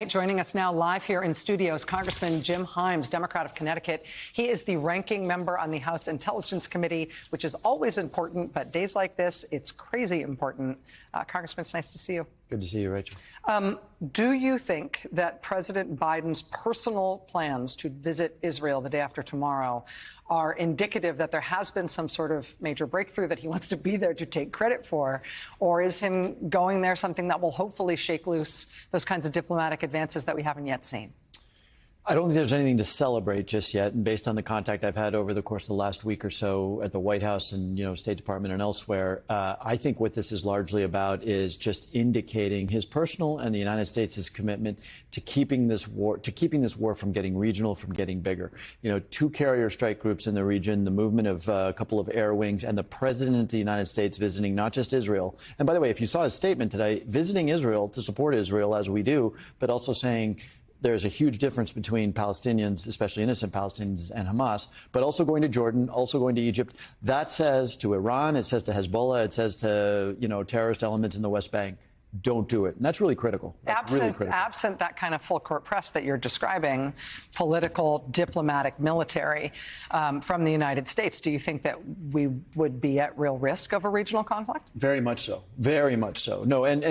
Joining us now live here in studios, Congressman Jim Himes, Democrat of Connecticut. He is the ranking member on the House Intelligence Committee, which is always important, but days like this, it's crazy important. Congressman, it's nice to see you. Good to see you, Rachel. Do you think that President Biden's personal plans to visit Israel the day after tomorrow are indicative that there has been some sort of major breakthrough that he wants to be there to take credit for? Or is him going there something that will hopefully shake loose those kinds of diplomatic advances that we haven't yet seen? I don't think there's anything to celebrate just yet. And based on the contact I've had over the course of the last week or so at the White House and, State Department and elsewhere, I think what this is largely about is just indicating his personal and the United States' commitment to keeping this war from getting regional, from getting bigger. Two carrier strike groups in the region, the movement of a couple of air wings, and the president of the United States visiting not just Israel. And by the way, if you saw his statement today, visiting Israel to support Israel as we do, but also saying there's a huge difference between Palestinians, especially innocent Palestinians, and Hamas, but also going to Jordan, also going to Egypt. That says to Iran, it says to Hezbollah, it says to, terrorist elements in the West Bank, don't do it. And that's really critical. That's really critical. Absent that kind of full court press that you're describing, political, diplomatic, military, from the United States, do you think that we would be at real risk of a regional conflict? Very much so. Very much so. No, and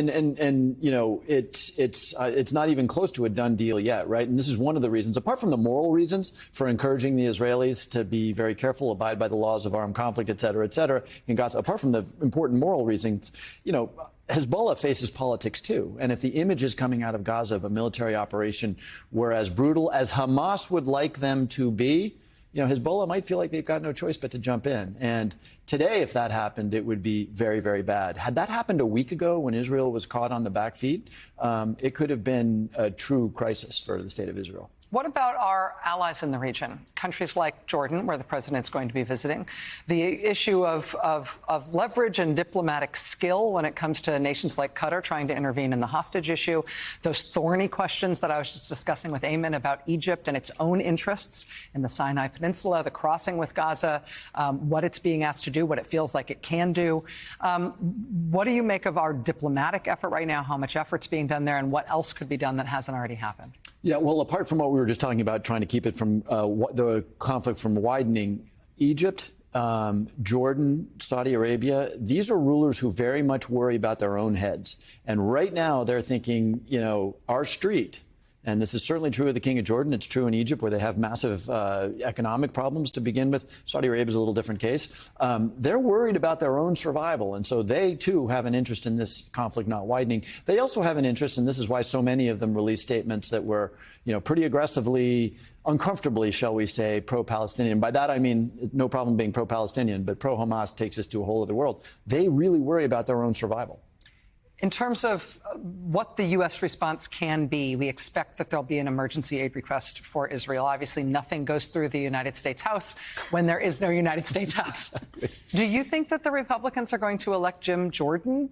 it's not even close to a done deal yet, right? And this is one of the reasons, apart from the moral reasons for encouraging the Israelis to be very careful, abide by the laws of armed conflict, et cetera, in Gaza, apart from the important moral reasons, Hezbollah faces politics, too. And if the images coming out of Gaza of a military operation were as brutal as Hamas would like them to be, Hezbollah might feel like they've got no choice but to jump in. And today, if that happened, it would be very, very bad. Had that happened a week ago when Israel was caught on the back feet, it could have been a true crisis for the state of Israel. What about our allies in the region? Countries like Jordan, where the president's going to be visiting. The issue of leverage and diplomatic skill when it comes to nations like Qatar trying to intervene in the hostage issue. Those thorny questions that I was just discussing with Ayman about Egypt and its own interests in the Sinai Peninsula, the crossing with Gaza, what it's being asked to do, what it feels like it can do. What do you make of our diplomatic effort right now, how much effort's being done there, and what else could be done that hasn't already happened? Yeah, well, apart from what we were just talking about, trying to keep it from the conflict from widening, Egypt, Jordan, Saudi Arabia, these are rulers who very much worry about their own heads. And right now they're thinking, our street. And this is certainly true of the King of Jordan. It's true in Egypt, where they have massive economic problems to begin with. Saudi Arabia is a little different case. They're worried about their own survival. And so they, too, have an interest in this conflict not widening. They also have an interest, and this is why so many of them released statements that were, pretty aggressively, uncomfortably, shall we say, pro-Palestinian. By that, I mean, no problem being pro-Palestinian, but pro-Hamas takes us to a whole other world. They really worry about their own survival. In terms of what the U.S. response can be, we expect that there'll be an emergency aid request for Israel. Obviously, nothing goes through the United States House when there is no United States House. Do you think that the Republicans are going to elect Jim Jordan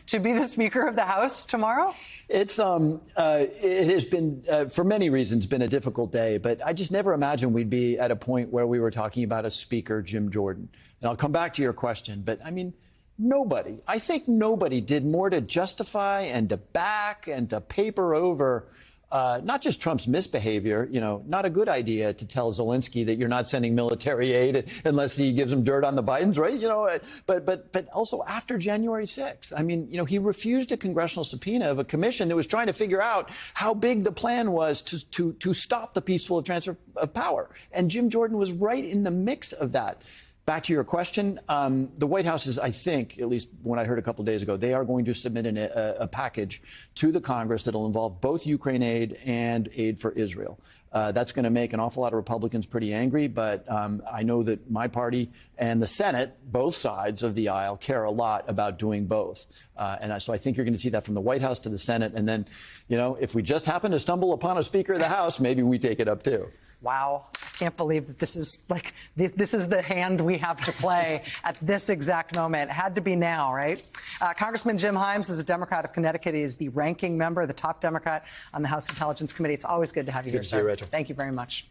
to be the Speaker of the House tomorrow? It has been, for many reasons, been a difficult day, but I just never imagined we'd be at a point where we were talking about a Speaker, Jim Jordan. And I'll come back to your question, but I mean, I think nobody did more to justify and to back and to paper over not just Trump's misbehavior, not a good idea to tell Zelensky that you're not sending military aid unless he gives him dirt on the Bidens, right? But also after January 6th. I mean, he refused a congressional subpoena of a commission that was trying to figure out how big the plan was to stop the peaceful transfer of power. And Jim Jordan was right in the mix of that. Back to your question, the White House is, I think, at least when I heard a couple of days ago, they are going to submit a package to the Congress that will involve both Ukraine aid and aid for Israel. That's going to make an awful lot of Republicans pretty angry, but I know that my party and the Senate, both sides of the aisle, care a lot about doing both. So I think you're going to see that from the White House to the Senate. And then, if we just happen to stumble upon a Speaker of the House, maybe we take it up, too. Wow. I can't believe that this is this is the hand we have to play at this exact moment. It had to be now, right? Congressman Jim Himes is a Democrat of Connecticut. He is the ranking member, the top Democrat on the House Intelligence Committee. It's always good to have you here, sir. Good to see you, Rachel. Thank you very much.